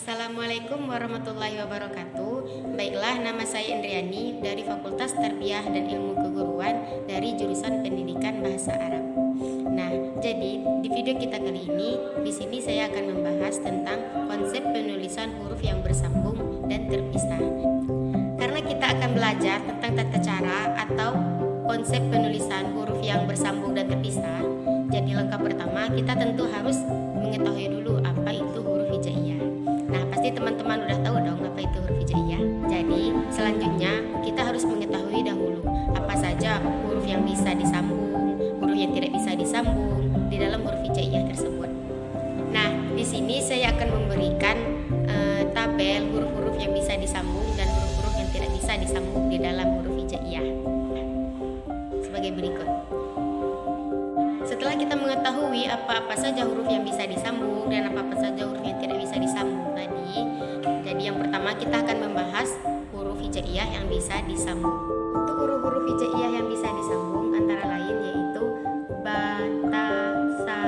Assalamualaikum warahmatullahi wabarakatuh. Baiklah, nama saya Indriani dari Fakultas Tarbiyah dan Ilmu Keguruan dari jurusan Pendidikan Bahasa Arab. Nah, jadi di video kita kali ini, di sini saya akan membahas tentang konsep penulisan huruf yang bersambung dan terpisah. Karena kita akan belajar tentang tata cara atau konsep penulisan huruf yang bersambung dan terpisah. Jadi langkah pertama kita tentu harus mengetahui dulu apa itu huruf hijaiyah. Nah, pasti teman-teman udah tahu dong apa itu huruf hijaiyah. Jadi selanjutnya kita harus mengetahui dahulu apa saja huruf yang bisa disambung, huruf yang tidak bisa disambung di dalam huruf hijaiyah tersebut. Nah, di sini saya akan memberikan tabel huruf-huruf yang bisa disambung dan huruf-huruf yang tidak bisa disambung di dalam huruf hijaiyah sebagai berikut. Setelah kita mengetahui apa-apa saja huruf yang bisa disambung dan apa-apa saja huruf yang tidak bisa disambung tadi, jadi yang pertama kita akan membahas huruf hijaiyah yang bisa disambung. Untuk huruf-huruf hijaiyah yang bisa disambung antara lain yaitu ba, ta, sa,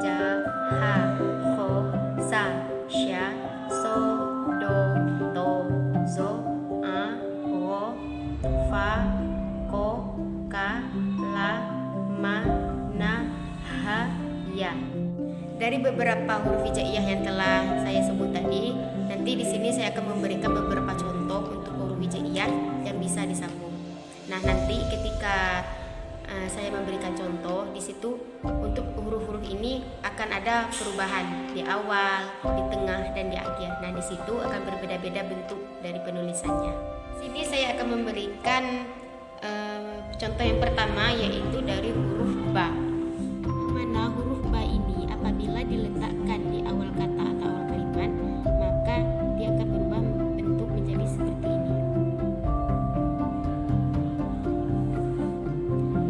ja, ha, kho, sa, sya, so, do, to, zo, a, wo, fa, ko, ka, la, ma, na, ha, ya. Dari beberapa huruf hijaiyah yang telah saya sebut tadi, nanti di sini saya akan memberikan beberapa contoh untuk huruf hijaiyah yang bisa disambung. Nah, nanti ketika saya memberikan contoh di situ untuk huruf-huruf ini akan ada perubahan di awal, di tengah, dan di akhir. Nah, di situ akan berbeda-beda bentuk dari penulisannya. Sini saya akan memberikan contoh yang pertama yaitu dari huruf ba. Mana huruf ba ini apabila diletakkan di awal kata atau awal kalimat, maka dia akan berubah bentuk menjadi seperti ini.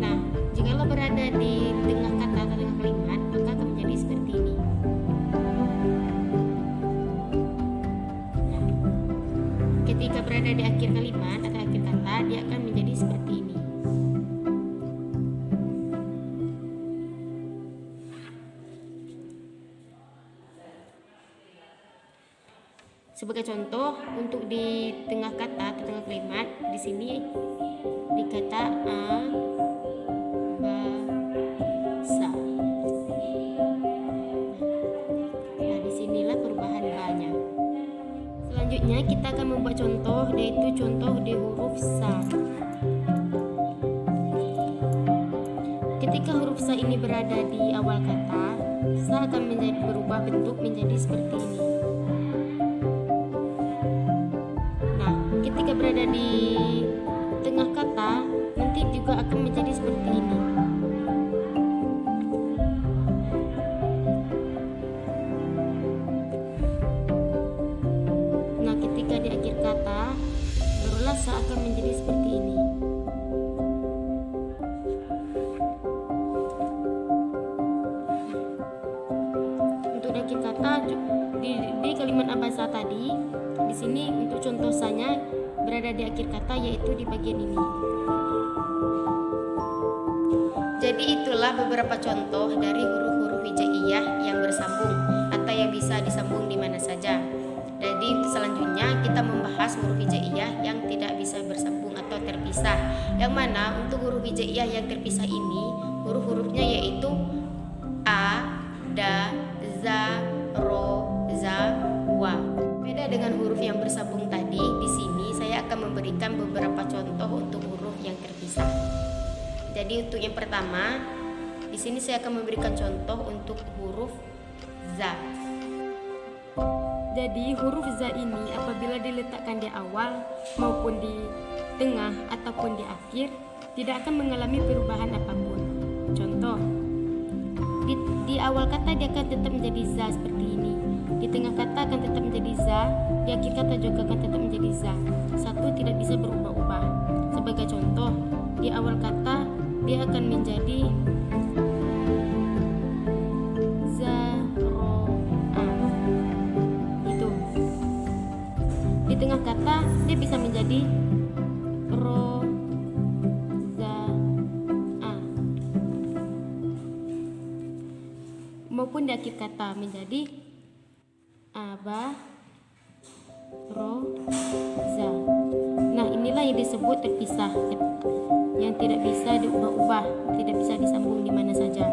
Nah, jikalau berada di tengah kata atau tengah kalimat, maka akan menjadi seperti ini. Nah, ketika berada di akhir kalimat atau akhir kata, dia akan menjadi seperti ini. Sebagai contoh, untuk di tengah kata atau tengah kalimat, di sini di kata a, ba, sa. Nah, disinilah perubahan ba-nya. Selanjutnya kita akan membuat contoh, yaitu contoh di huruf sa. Ketika huruf sa ini berada di awal kata, sa akan berubah bentuk menjadi seperti ini. Ketika berada di tengah kata, nanti juga akan menjadi seperti ini. Nah, ketika di akhir kata, barulah sa akan menjadi seperti ini. Untuk di akhir kata, di kalimat abasa tadi, di sini untuk contoh sanya berada di akhir kata yaitu di bagian ini. Jadi itulah beberapa contoh dari huruf-huruf hijaiyah yang bersambung atau yang bisa disambung di mana saja. Jadi selanjutnya kita membahas huruf hijaiyah yang tidak bisa bersambung atau terpisah. Yang mana untuk huruf hijaiyah yang terpisah ini huruf-hurufnya yaitu a, da, za, ro, za, wa. Beda dengan huruf yang bersambung tadi, di sini saya akan memberikan beberapa contoh untuk huruf yang terpisah. Jadi untuk yang pertama, di sini saya akan memberikan contoh untuk huruf za. Jadi huruf za ini apabila diletakkan di awal maupun di tengah ataupun di akhir, tidak akan mengalami perubahan apapun. Contoh, di awal kata dia akan tetap menjadi za seperti ini. Di tengah kata akan tetap menjadi za, di akhir kata juga akan tetap menjadi za. Satu tidak bisa berubah-ubah. Sebagai contoh, di awal kata dia akan menjadi za, ro, a. Gitu. Di tengah kata dia bisa menjadi ro, za, a. Maupun di akhir kata menjadi aba, ro, za. Nah, inilah yang disebut terpisah, yang tidak bisa diubah-ubah, tidak bisa disambung di mana saja.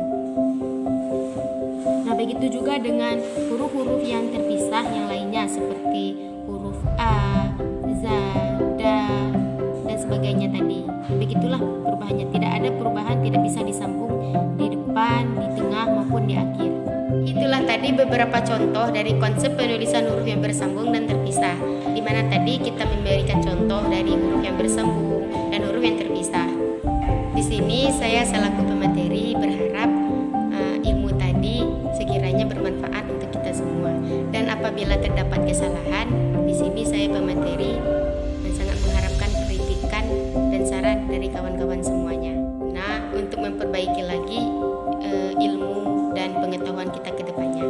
Nah, begitu juga dengan huruf-huruf yang terpisah yang lainnya seperti huruf a, za, da, dan sebagainya tadi. Begitulah perubahannya. Tidak ada perubahan, tidak bisa disambung di depan, di tengah maupun di akhir. Itulah tadi beberapa contoh dari konsep penulisan huruf yang bersambung dan terpisah, di mana tadi kita memberikan contoh dari huruf yang bersambung dan huruf yang terpisah. Di sini saya selaku pemateri berharap ilmu tadi sekiranya bermanfaat untuk kita semua. Dan apabila terdapat kesalahan, di sini saya pemateri sangat mengharapkan kritikan dan saran dari kawan-kawan semuanya. Nah, untuk memperbaiki lagi ilmu dan pengetahuan kita ke depannya.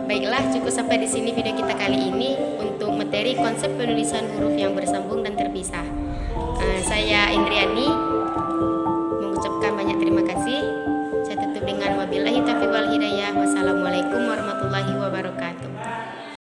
Baiklah, cukup sampai di sini video kita kali ini untuk materi konsep penulisan huruf yang bersambung dan terpisah. Saya Indriani mengucapkan banyak terima kasih.